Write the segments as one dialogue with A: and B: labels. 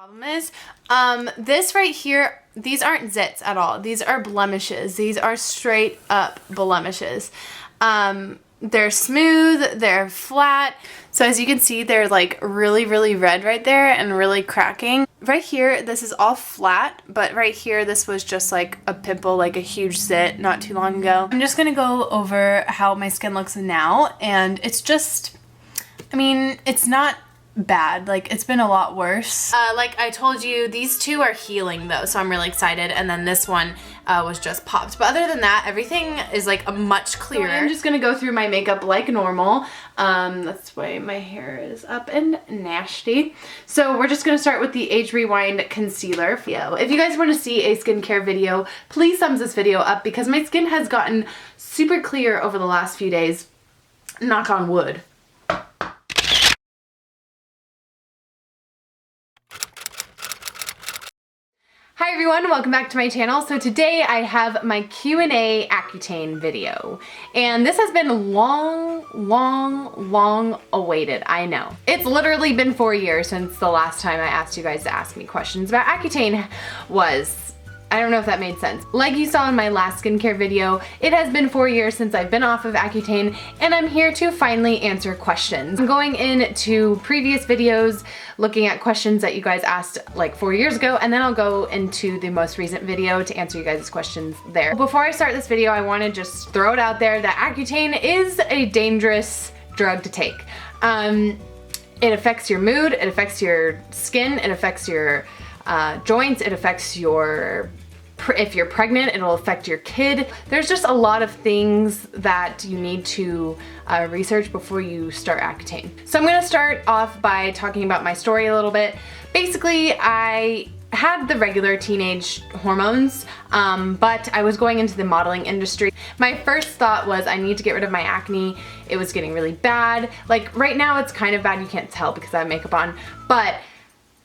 A: Problem is, this right here, these aren't zits at all. These are blemishes. These are straight up blemishes. They're smooth, they're flat. So as you can see, they're like really, really red right there and really cracking. Right here, this is all flat, but right here, this was just like a pimple, like a huge zit not too long ago. I'm just gonna go over how my skin looks now, and it's just, I mean, it's not bad. Like, it's been a lot worse. Like I told you, these two are healing though, so I'm really excited. And then this one was just popped. But other than that, everything is like a much clearer. So I'm just gonna go through my makeup like normal. That's why my hair is up and nasty. So we're just gonna start with the Age Rewind Concealer. If you guys want to see a skincare video, please thumbs this video up because my skin has gotten super clear over the last few days. Knock on wood. Hi everyone, welcome back to my channel. So today I have my Q&A Accutane video. And this has been long awaited, I know. It's literally been 4 years since the last time I asked you guys to ask me questions about Accutane was. I don't know if that made sense. Like you saw in my last skincare video, it has been 4 years since I've been off of Accutane, and I'm here to finally answer questions. I'm going into previous videos looking at questions that you guys asked like 4 years ago, and then I'll go into the most recent video to answer you guys' questions there. Before I start this video, I want to just throw it out there that Accutane is a dangerous drug to take. It affects your mood, it affects your skin, it affects your joints, it affects your, if you're pregnant, it'll affect your kid. There's just a lot of things that you need to research before you start Accutane. So I'm gonna start off by talking about my story a little bit. Basically, I had the regular teenage hormones, but I was going into the modeling industry. My first thought was I need to get rid of my acne. It was getting really bad. Like right now it's kind of bad, you can't tell because I have makeup on, but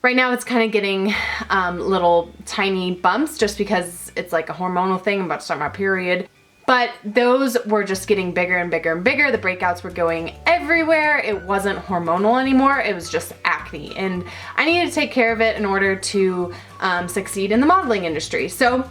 A: right now it's kind of getting little tiny bumps just because it's like a hormonal thing. I'm about to start my period. But those were just getting bigger and bigger and bigger. The breakouts were going everywhere. It wasn't hormonal anymore. It was just acne. And I needed to take care of it in order to succeed in the modeling industry. So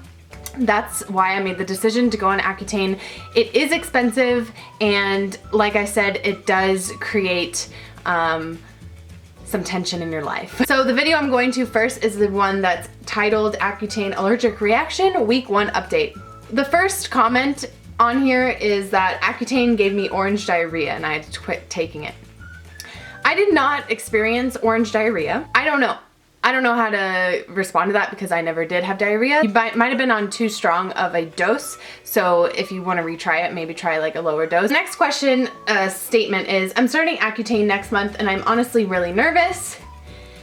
A: that's why I made the decision to go on Accutane. It is expensive, and like I said, it does create some tension in your life. So the video I'm going to first is the one that's titled Accutane Allergic Reaction Week 1 Update. The first comment on here is that Accutane gave me orange diarrhea and I had to quit taking it. I did not experience orange diarrhea. I don't know how to respond to that because I never did have diarrhea. You might have been on too strong of a dose, so if you want to retry it, maybe try like a lower dose. Next question statement is, I'm starting Accutane next month and I'm honestly really nervous.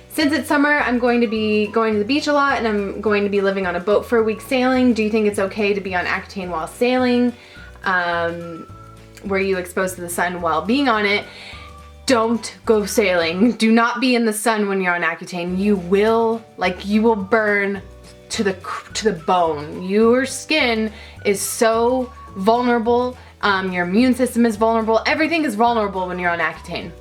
A: Since it's summer, I'm going to be going to the beach a lot and I'm going to be living on a boat for a week sailing. Do you think it's okay to be on Accutane while sailing? Were you exposed to the sun while being on it? Don't go sailing. Do not be in the sun when you're on Accutane. You will burn to the bone. Your skin is so vulnerable. Your immune system is vulnerable. Everything is vulnerable when you're on Accutane.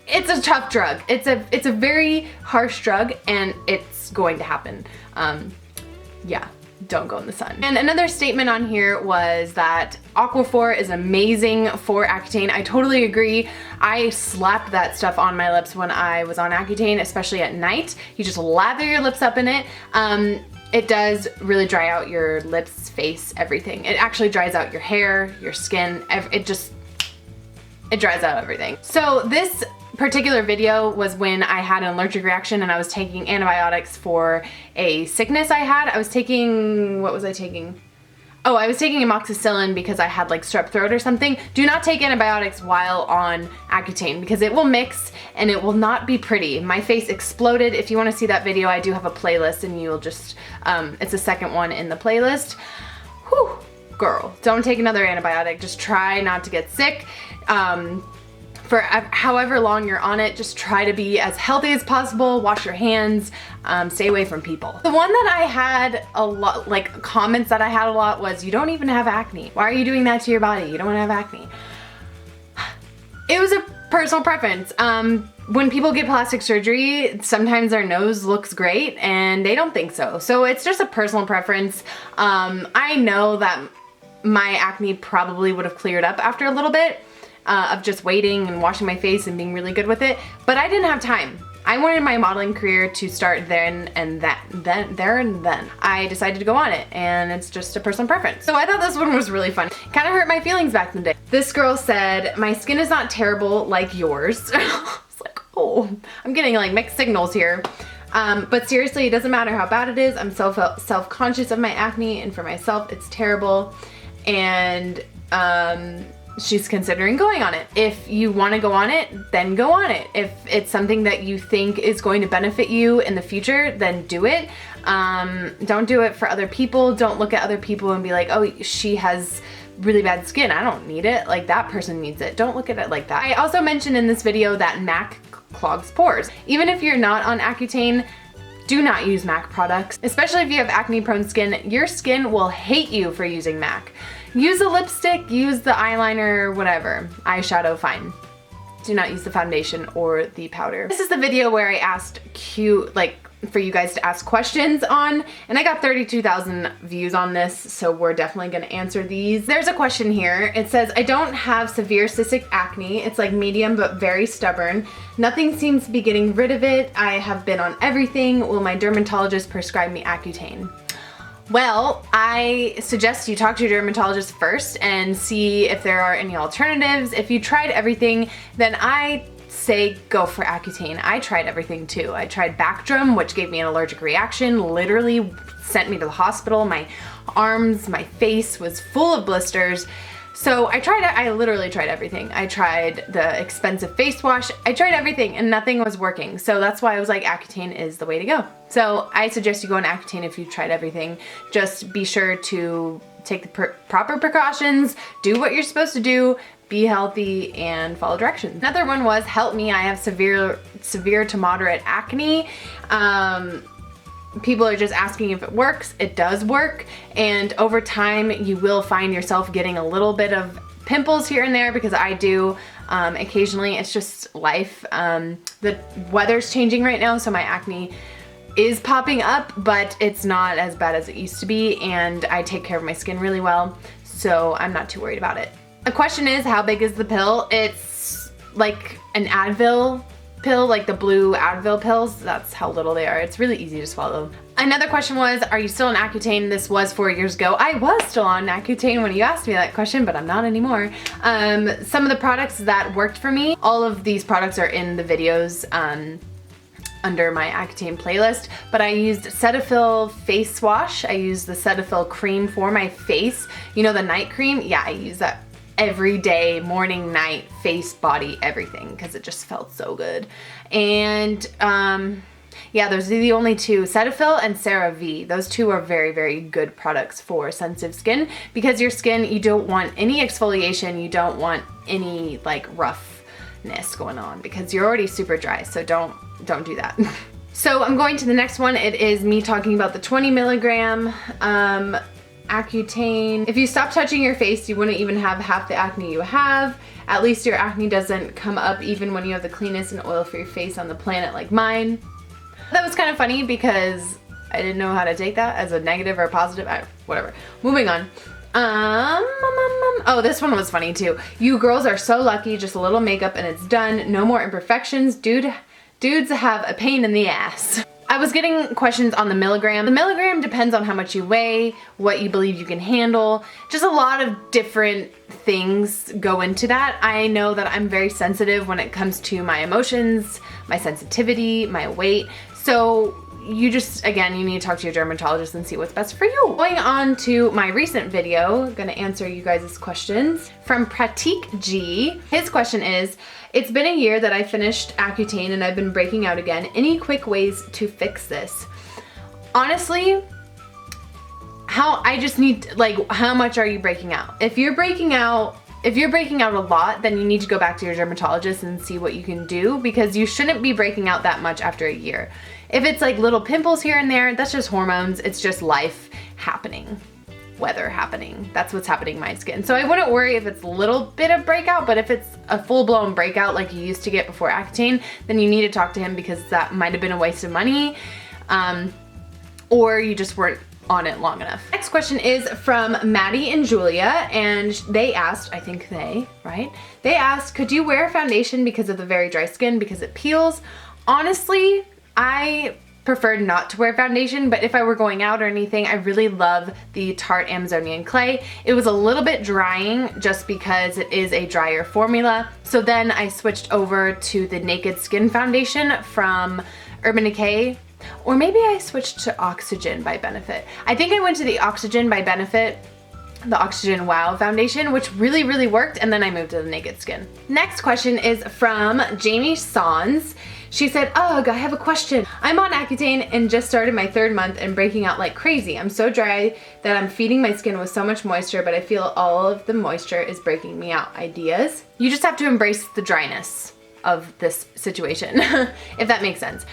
A: It's a tough drug. It's a very harsh drug, and it's going to happen. Yeah. Don't go in the sun. And another statement on here was that Aquaphor is amazing for Accutane. I totally agree. I slapped that stuff on my lips when I was on Accutane, especially at night. You just lather your lips up in it. It does really dry out your lips, face, everything. It actually dries out your hair, your skin, it dries out everything. So this particular video was when I had an allergic reaction and I was taking antibiotics for a sickness I had. I was taking, what was I taking? Oh, I was taking amoxicillin because I had like strep throat or something. Do not take antibiotics while on Accutane because it will mix and it will not be pretty. My face exploded. If you want to see that video, I do have a playlist and you'll just, it's the second one in the playlist. Whew, girl, don't take another antibiotic. Just try not to get sick. For however long you're on it, just try to be as healthy as possible, wash your hands, stay away from people. The one that I had a lot, like comments that I had a lot was, you don't even have acne. Why are you doing that to your body? You don't want to have acne. It was a personal preference. When people get plastic surgery, sometimes their nose looks great and they don't think so. So it's just a personal preference. I know that my acne probably would have cleared up after a little bit of just waiting and washing my face and being really good with it, but I didn't have time. I wanted my modeling career to start then and then. I decided to go on it, and it's just a personal preference. So I thought this one was really fun. Kind of hurt my feelings back in the day. This girl said, my skin is not terrible like yours. It's like, oh, I'm getting like mixed signals here. But seriously, it doesn't matter how bad it is. I'm self-conscious of my acne, and for myself, it's terrible. And she's considering going on it. If you want to go on it, then go on it. If it's something that you think is going to benefit you in the future, then do it. Don't do it for other people. Don't look at other people and be like, oh, she has really bad skin, I don't need it. Like, that person needs it. Don't look at it like that. I also mentioned in this video that MAC clogs pores. Even if you're not on Accutane, do not use MAC products. Especially if you have acne prone skin, your skin will hate you for using MAC. Use a lipstick, use the eyeliner, whatever. Eyeshadow, fine. Do not use the foundation or the powder. This is the video where I asked for you guys to ask questions on, and I got 32,000 views on this, so we're definitely gonna answer these. There's a question here. It says, I don't have severe cystic acne. It's like medium but very stubborn. Nothing seems to be getting rid of it. I have been on everything. Will my dermatologist prescribe me Accutane? Well, I suggest you talk to your dermatologist first and see if there are any alternatives. If you tried everything, then I say go for Accutane. I tried everything too. I tried Bactrim, which gave me an allergic reaction, literally sent me to the hospital. My arms, my face was full of blisters. So I literally tried everything. I tried the expensive face wash. I tried everything and nothing was working. So that's why I was like, Accutane is the way to go. So I suggest you go on Accutane if you've tried everything. Just be sure to take the proper precautions, do what you're supposed to do, be healthy, and follow directions. Another one was, help me, I have severe to moderate acne. People are just asking if it works. It does work, and over time you will find yourself getting a little bit of pimples here and there, because I do occasionally. It's just life. The weather's changing right now, so my acne is popping up, but it's not as bad as it used to be, and I take care of my skin really well, so I'm not too worried about it. The question is, how big is the pill? It's like an Advil pill, like the blue Advil pills. That's how little they are. It's really easy to swallow. Another question was, are you still on Accutane? This was 4 years ago. I was still on Accutane when you asked me that question, but I'm not anymore. Some of the products that worked for me, all of these products are in the videos under my Accutane playlist, but I used Cetaphil face wash. I used the Cetaphil cream for my face. You know, the night cream? Yeah, I use that every day, morning, night, face, body, everything, because it just felt so good. And yeah, those are the only two, Cetaphil and CeraVe. Those two are very, very good products for sensitive skin, because your skin, you don't want any exfoliation, you don't want any like roughness going on, because you're already super dry, so don't do that. So I'm going to the next one. It is me talking about the 20 milligram Accutane. If you stop touching your face, you wouldn't even have half the acne you have. At least your acne doesn't come up even when you have the cleanest and oil-free face on the planet like mine. That was kind of funny because I didn't know how to take that as a negative or a positive. Whatever. Moving on. Oh, this one was funny too. You girls are so lucky. Just a little makeup and it's done. No more imperfections. Dudes have a pain in the ass. I was getting questions on the milligram. The milligram depends on how much you weigh, what you believe you can handle. Just a lot of different things go into that. I know that I'm very sensitive when it comes to my emotions, my sensitivity, my weight. So you just, again, you need to talk to your dermatologist and see what's best for you. Going on to my recent video, I'm gonna answer you guys' questions. From Pratik G, his question is, it's been a year that I finished Accutane and I've been breaking out again. Any quick ways to fix this? Honestly, I just need, like, how much are you breaking out? If you're breaking out a lot, then you need to go back to your dermatologist and see what you can do, because you shouldn't be breaking out that much after a year. If it's like little pimples here and there, that's just hormones. It's just life happening. weather happening. That's what's happening in my skin. So I wouldn't worry if it's a little bit of breakout, but if it's a full-blown breakout like you used to get before Accutane, then you need to talk to him because that might have been a waste of money, or you just weren't on it long enough. Next question is from Maddie and Julia, and they asked, I think they, right? They asked, could you wear foundation because of the very dry skin because it peels? Honestly, I preferred not to wear foundation, but if I were going out or anything, I really love the Tarte Amazonian Clay. It was a little bit drying just because it is a drier formula. So then I switched over to the Naked Skin foundation from Urban Decay, or maybe I switched to Oxygen by Benefit. I think I went to the Oxygen by Benefit, the Oxygen Wow foundation, which really, really worked, and then I moved to the Naked Skin. Next question is from Jamie Sans. She said, ugh, I have a question. I'm on Accutane and just started my 3rd month and breaking out like crazy. I'm so dry that I'm feeding my skin with so much moisture, but I feel all of the moisture is breaking me out. Ideas? You just have to embrace the dryness of this situation, if that makes sense.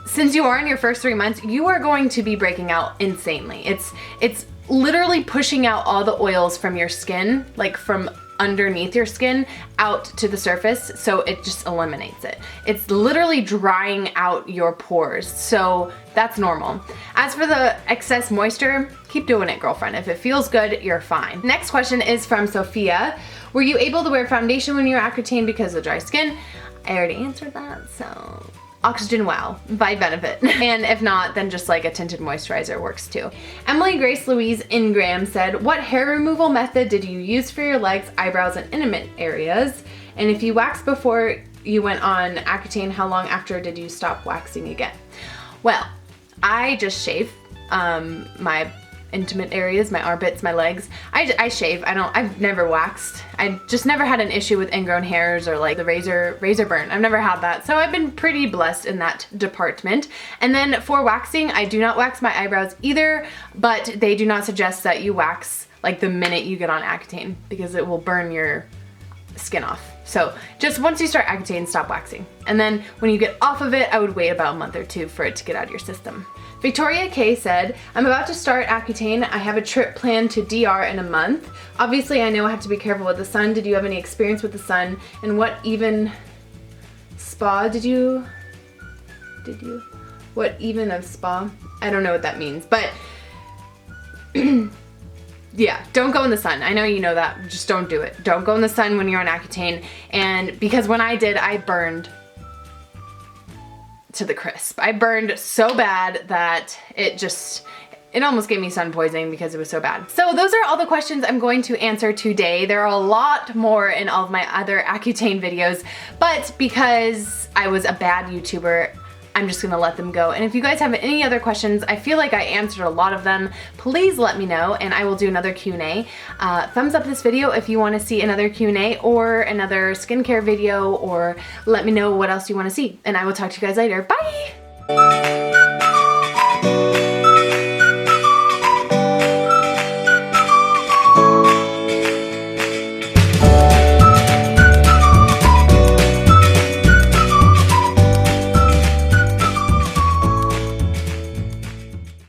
A: Since you are in your first 3 months, you are going to be breaking out insanely. It's literally pushing out all the oils from your skin, like from underneath your skin out to the surface, so it just eliminates it. It's literally drying out your pores, so that's normal. As for the excess moisture, keep doing it, girlfriend. If it feels good, you're fine. Next question is from Sophia. Were you able to wear foundation when you were Accutane because of dry skin? I already answered that, so Oxygen Wow by Benefit. And if not, then just like a tinted moisturizer works too. Emily Grace Louise Ingram said, what hair removal method did you use for your legs, eyebrows, and intimate areas? And if you waxed before you went on Accutane, how long after did you stop waxing again? Well, I just shave my intimate areas, my armpits, my legs. I shave. I've never waxed. I just never had an issue with ingrown hairs or like the razor burn. I've never had that. So I've been pretty blessed in that department. And then for waxing, I do not wax my eyebrows either, but they do not suggest that you wax like the minute you get on Accutane because it will burn your skin off. So just once you start Accutane, stop waxing. And then when you get off of it, I would wait about a month or 2 for it to get out of your system. Victoria K said, I'm about to start Accutane. I have a trip planned to DR in a month. Obviously, I know I have to be careful with the sun. Did you have any experience with the sun? And what even spa did you? What even of spa? I don't know what that means, but yeah, don't go in the sun. I know you know that, just don't do it. Don't go in the sun when you're on Accutane. And because when I did, I burned to the crisp. I burned so bad that it almost gave me sun poisoning because it was so bad. So those are all the questions I'm going to answer today. There are a lot more in all of my other Accutane videos, but because I was a bad YouTuber, I'm just gonna let them go. And if you guys have any other questions, I feel like I answered a lot of them, please let me know and I will do another Q&A. Thumbs up this video if you wanna see another Q&A or another skincare video, or let me know what else you wanna see. And I will talk to you guys later. Bye!